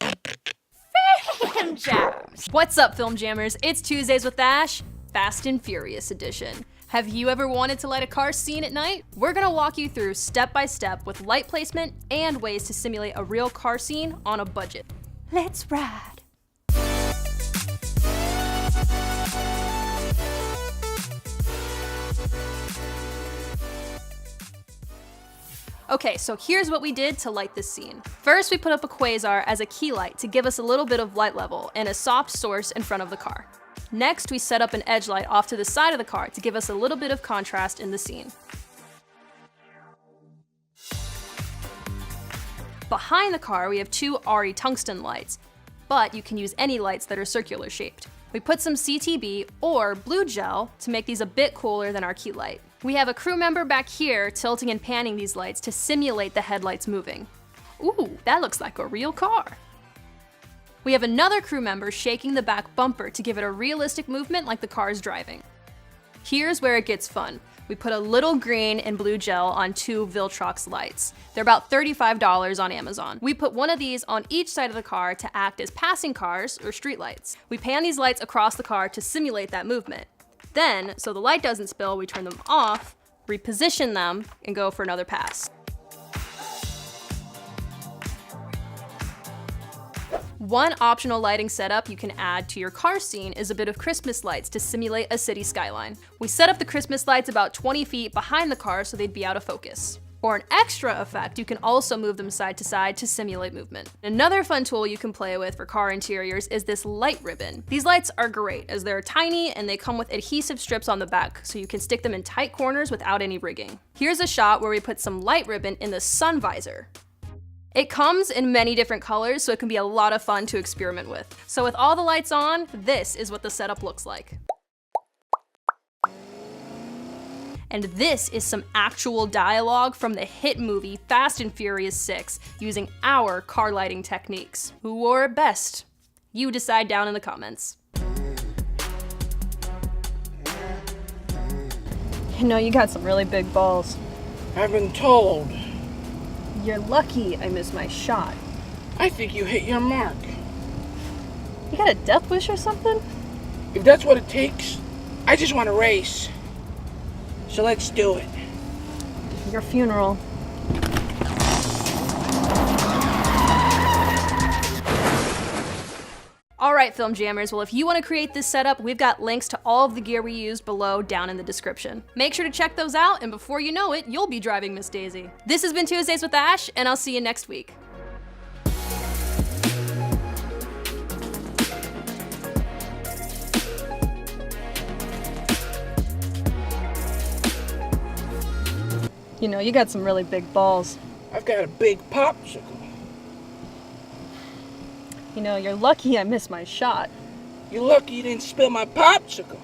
Film Jams! What's up, Film Jammers? It's Tuesdays with Ash, Fast and Furious edition. Have you ever wanted to light a car scene at night? We're gonna walk you through step by step with light placement and ways to simulate a real car scene on a budget. Let's ride. Okay, so here's what we did to light this scene. First, we put up a quasar as a key light to give us a little bit of light level and a soft source in front of the car. Next, we set up an edge light off to the side of the car to give us a little bit of contrast in the scene. Behind the car, we have two ARRI tungsten lights, but you can use any lights that are circular shaped. We put some CTB or blue gel to make these a bit cooler than our key light. We have a crew member back here tilting and panning these lights to simulate the headlights moving. Ooh, that looks like a real car. We have another crew member shaking the back bumper to give it a realistic movement like the car is driving. Here's where it gets fun. We put a little green and blue gel on two Viltrox lights. They're about $35 on Amazon. We put one of these on each side of the car to act as passing cars or street lights. We pan these lights across the car to simulate that movement. Then, so the light doesn't spill, we turn them off, reposition them, and go for another pass. One optional lighting setup you can add to your car scene is a bit of Christmas lights to simulate a city skyline. We set up the Christmas lights about 20 feet behind the car so they'd be out of focus. For an extra effect, you can also move them side to side to simulate movement. Another fun tool you can play with for car interiors is this light ribbon. These lights are great as they're tiny and they come with adhesive strips on the back so you can stick them in tight corners without any rigging. Here's a shot where we put some light ribbon in the sun visor. It comes in many different colors, so it can be a lot of fun to experiment with. So with all the lights on, this is what the setup looks like. And this is some actual dialogue from the hit movie Fast and Furious 6 using our car lighting techniques. Who wore it best? You decide down in the comments. You know, you got some really big balls. I've been told. You're lucky I missed my shot. I think you hit your mark. You got a death wish or something? If that's what it takes, I just want to race. So let's do it. Your funeral. All right, Film Jammers, well, if you want to create this setup, we've got links to all of the gear we used below down in the description. Make sure to check those out, and before you know it, you'll be driving Miss Daisy. This has been Tuesdays with Ash, and I'll see you next week. You know, you got some really big balls. I've got a big popsicle. You know, you're lucky I missed my shot. You're lucky you didn't spill my popsicle.